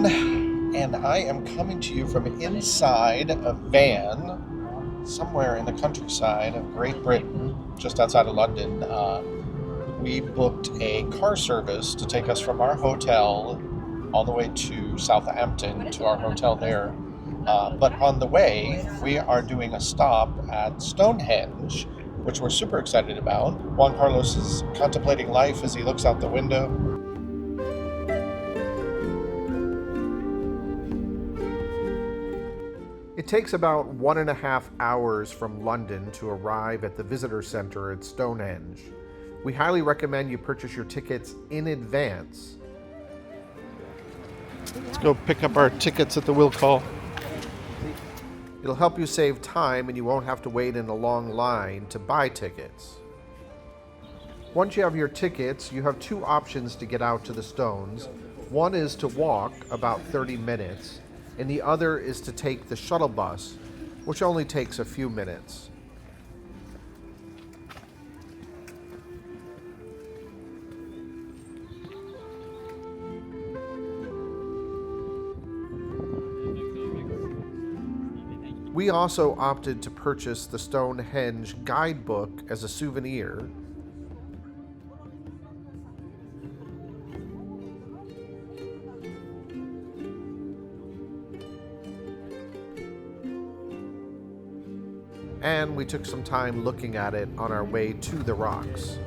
everyone, and I am coming to you from inside a van somewhere in the countryside of Great Britain, just outside of London. We booked a car service to take us from our hotel all the way to Southampton to our hotel there. But on the way, we are doing a stop at Stonehenge, which we're super excited about. Juan Carlos is contemplating life as he looks out the window. It takes about 1.5 hours from London to arrive at the visitor center at Stonehenge. We highly recommend you purchase your tickets in advance. Let's go pick up our tickets at the will call. It'll help you save time and you won't have to wait in a long line to buy tickets. Once you have your tickets, you have two options to get out to the Stones. One is to walk about 30 minutes, and the other is to take the shuttle bus, which only takes a few minutes. We also opted to purchase the Stonehenge guidebook as a souvenir. And we took some time looking at it on our way to the rocks.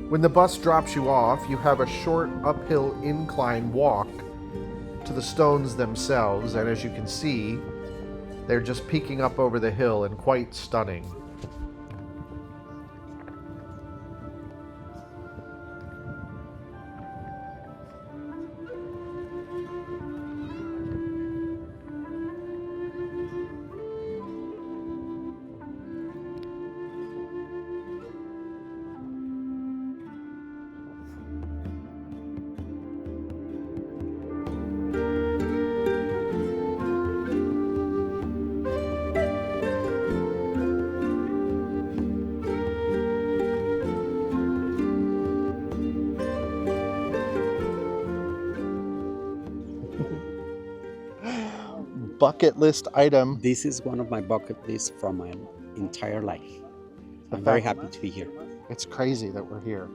When the bus drops you off, you have a short uphill incline walk to the stones themselves, and as you can see, they're just peeking up over the hill and quite stunning. Bucket list item. This is one of my bucket lists from my entire life. I'm very happy to be here. It's crazy that we're here.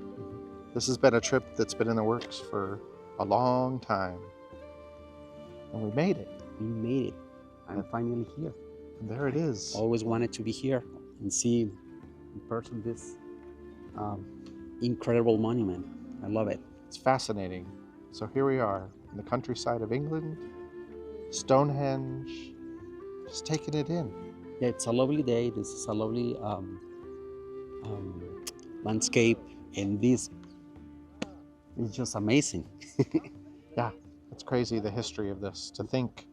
This has been a trip that's been in the works for a long time. And we made it. We made it. I'm finally here. And there it is. Always wanted to be here and see in person this incredible monument. I love it. It's fascinating. So here we are in the countryside of England, Stonehenge, just taking it in. Yeah, it's a lovely day. This is a lovely landscape, and this is just amazing. Yeah, it's crazy the history of this, to think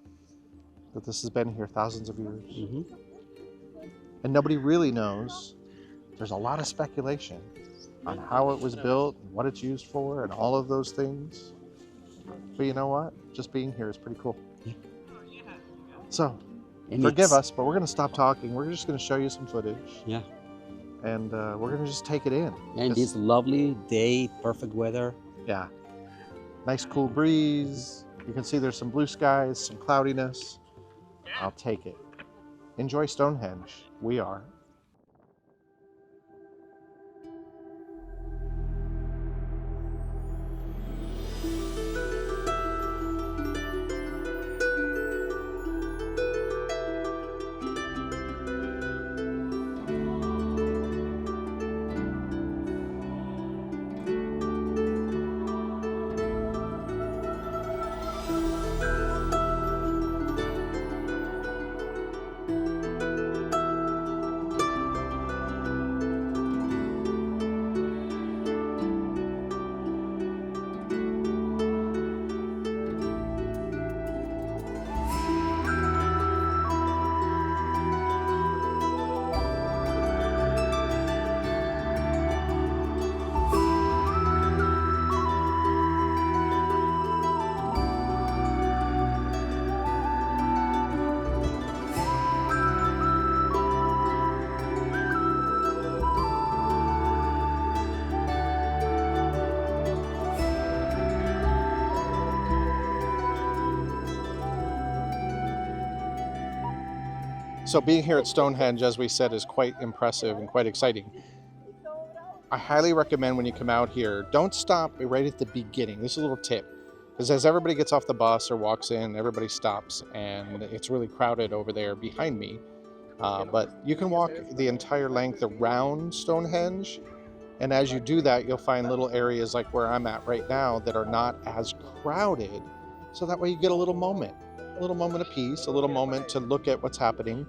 that this has been here thousands of years. Mm-hmm. And nobody really knows. There's a lot of speculation on how it was built, and what it's used for, and all of those things. But you know what? Just being here is pretty cool. Yeah. So, forgive us, but we're going to stop talking. We're just going to show you some footage. Yeah. And we're going to just take it in. And this lovely day, perfect weather. Yeah. Nice cool breeze. You can see there's some blue skies, some cloudiness. I'll take it. Enjoy Stonehenge. We are. So being here at Stonehenge, as we said, is quite impressive and quite exciting. I highly recommend when you come out here, don't stop right at the beginning. This is a little tip. Because as everybody gets off the bus or walks in, everybody stops, and it's really crowded over there behind me. But you can walk the entire length around Stonehenge, and as you do that, you'll find little areas like where I'm at right now that are not as crowded. So that way you get a little moment of peace, a little moment to look at what's happening.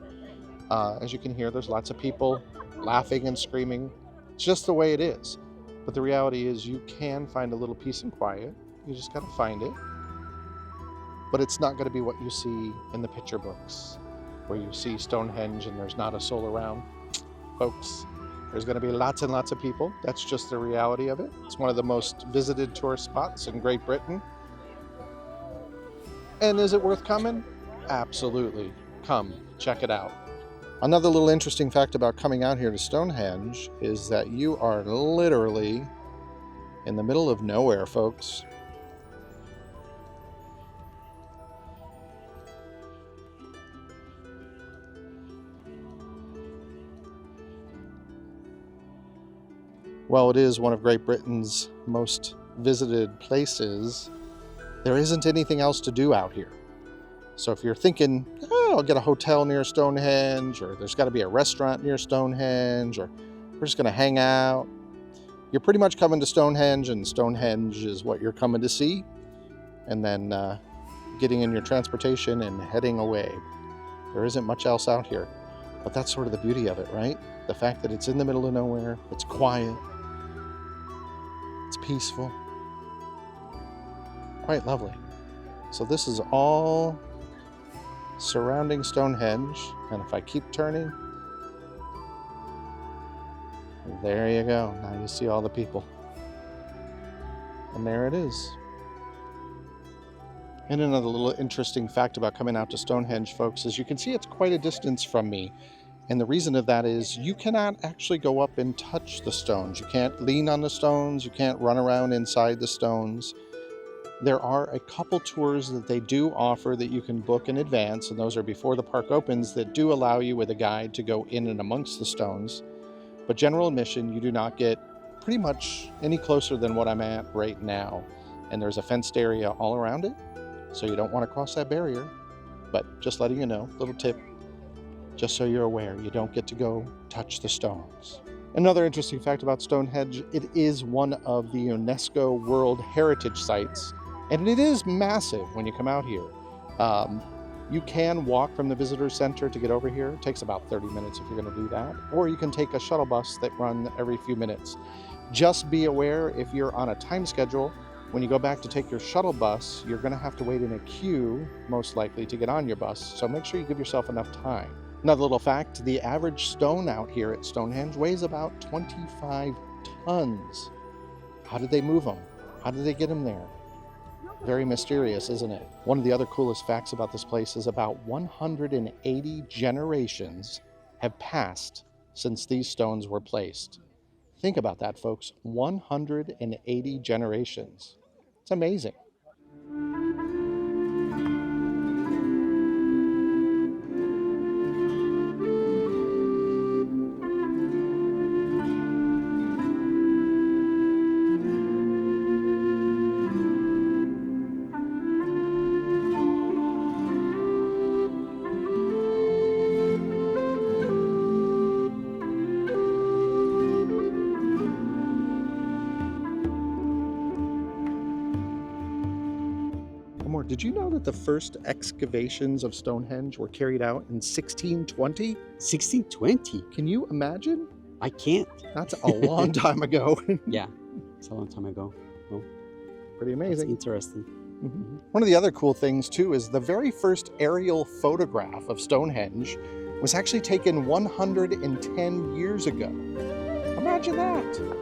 As you can hear, there's lots of people laughing and screaming. It's just the way it is. But the reality is you can find a little peace and quiet. You just got to find it. But it's not going to be what you see in the picture books, where you see Stonehenge and there's not a soul around. Folks, there's going to be lots and lots of people. That's just the reality of it. It's one of the most visited tourist spots in Great Britain. And is it worth coming? Absolutely. Come, check it out. Another little interesting fact about coming out here to Stonehenge is that you are literally in the middle of nowhere, folks. While it is one of Great Britain's most visited places, there isn't anything else to do out here. So if you're thinking, oh, I'll get a hotel near Stonehenge, or there's got to be a restaurant near Stonehenge, or we're just going to hang out, you're pretty much coming to Stonehenge, and Stonehenge is what you're coming to see, and then getting in your transportation and heading away. There isn't much else out here, but that's sort of the beauty of it, right? The fact that it's in the middle of nowhere, it's quiet, it's peaceful, quite lovely. So this is all surrounding Stonehenge, and if I keep turning, there you go. Now you see all the people, and there it is. And another little interesting fact about coming out to Stonehenge, folks, is you can see it's quite a distance from me, and the reason of that is you cannot actually go up and touch the stones. You can't lean on the stones, you can't run around inside the stones. There are a couple tours that they do offer that you can book in advance, and those are before the park opens, that do allow you with a guide to go in and amongst the stones. But general admission, you do not get pretty much any closer than what I'm at right now. And there's a fenced area all around it, so you don't want to cross that barrier. But just letting you know, little tip, just so you're aware, you don't get to go touch the stones. Another interesting fact about Stonehenge, it is one of the UNESCO World Heritage Sites. And it is massive when you come out here. You can walk from the visitor center to get over here. It takes about 30 minutes if you're going to do that. Or you can take a shuttle bus that runs every few minutes. Just be aware, if you're on a time schedule, when you go back to take your shuttle bus, you're going to have to wait in a queue, most likely, to get on your bus. So make sure you give yourself enough time. Another little fact, the average stone out here at Stonehenge weighs about 25 tons. How did they move them? How did they get them there? Very mysterious, isn't it? One of the other coolest facts about this place is about 180 generations have passed since these stones were placed. Think about that, folks. 180 generations. It's amazing. Did you know that the first excavations of Stonehenge were carried out in 1620? 1620? Can you imagine? I can't. That's a long time ago. Yeah, it's a long time ago. Oh, pretty amazing. That's interesting. Mm-hmm. One of the other cool things, too, is the very first aerial photograph of Stonehenge was actually taken 110 years ago. Imagine that.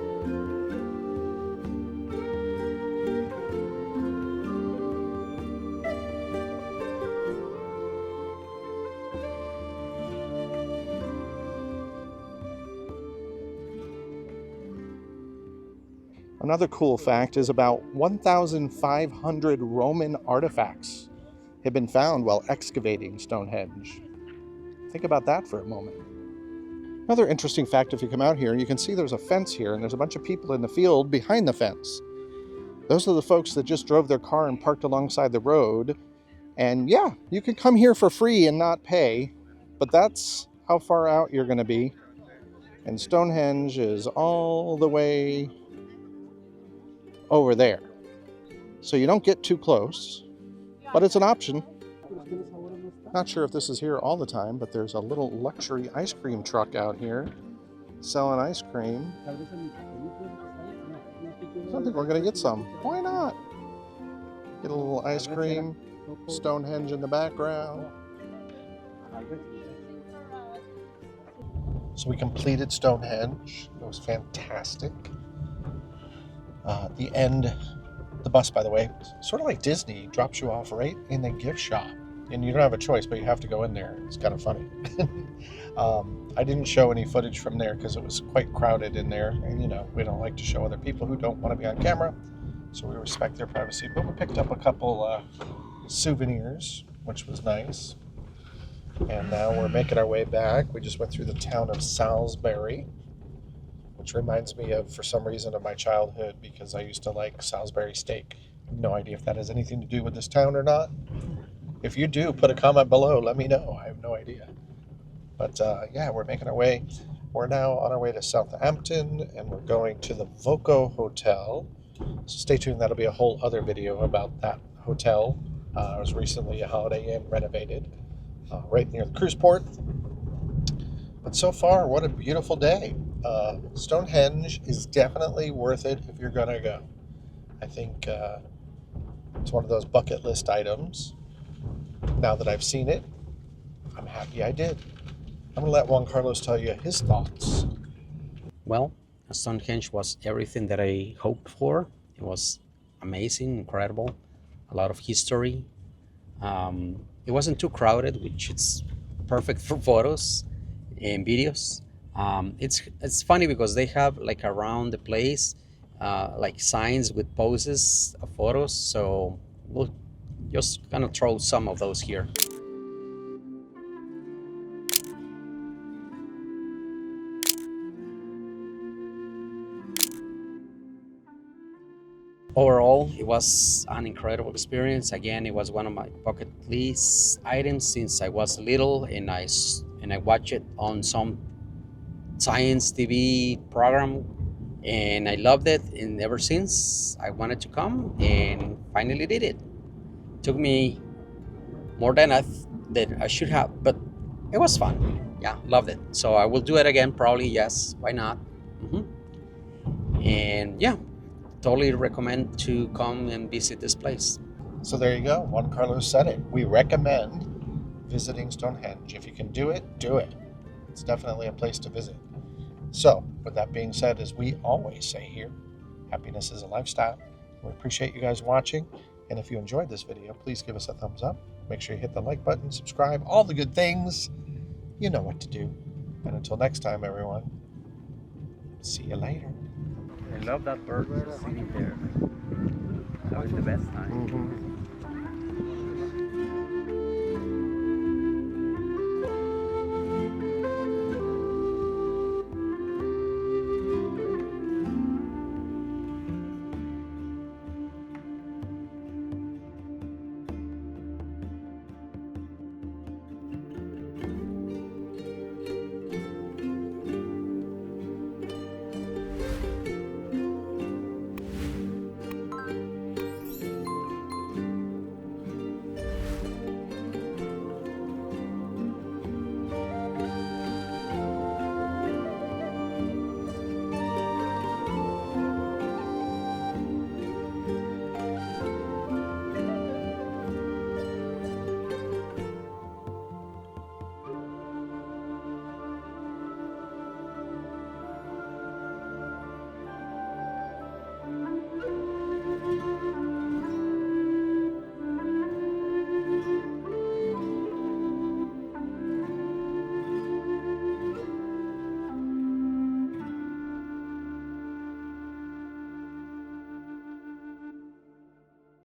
Another cool fact is about 1,500 Roman artifacts have been found while excavating Stonehenge. Think about that for a moment. Another interesting fact, if you come out here, you can see there's a fence here, and there's a bunch of people in the field behind the fence. Those are the folks that just drove their car and parked alongside the road. And yeah, you can come here for free and not pay, but that's how far out you're going to be. And Stonehenge is all the way over there. So you don't get too close, but it's an option. Not sure if this is here all the time, but there's a little luxury ice cream truck out here selling ice cream. I don't think we're going to get some. Why not? Get a little ice cream, Stonehenge in the background. So we completed Stonehenge. It was fantastic. The end, the bus, by the way, sort of like Disney, drops you off right in the gift shop. And you don't have a choice, but you have to go in there. It's kind of funny. I didn't show any footage from there because it was quite crowded in there. And, you know, we don't like to show other people who don't want to be on camera. So we respect their privacy. But we picked up a couple souvenirs, which was nice. And now we're making our way back. We just went through the town of Salisbury, which reminds me of, for some reason, of my childhood because I used to like Salisbury steak. I have no idea if that has anything to do with this town or not. If you do, put a comment below. Let me know. I have no idea. But yeah, we're making our way. We're now on our way to Southampton, and we're going to the Voco Hotel. So stay tuned. That'll be a whole other video about that hotel. It was recently a Holiday Inn renovated right near the cruise port. But so far, what a beautiful day. Stonehenge is definitely worth it if you're going to go. I think it's one of those bucket list items. Now that I've seen it, I'm happy I did. I'm going to let Juan Carlos tell you his thoughts. Well, Stonehenge was everything that I hoped for. It was amazing, incredible, a lot of history. It wasn't too crowded, which is perfect for photos and videos. It's funny because they have like around the place like signs with poses of photos, so we'll just gonna throw some of those here. Overall, it was an incredible experience. Again, it was one of my bucket list items since I was little, and I watched it on some science TV program, and I loved it. And ever since, I wanted to come, and finally did it. Took me more than I should have, but it was fun. Yeah, loved it. So I will do it again, probably. Yes, why not? And yeah, totally recommend to come and visit this place. So there you go. Juan Carlos said it. We recommend visiting Stonehenge. If you can do it, do it. It's definitely a place to visit. So, with that being said, as we always say here, happiness is a lifestyle. We appreciate you guys watching. And if you enjoyed this video, please give us a thumbs up. Make sure you hit the like button, subscribe, all the good things. You know what to do. And until next time, everyone, see you later. I love that bird sitting there. That was the best time.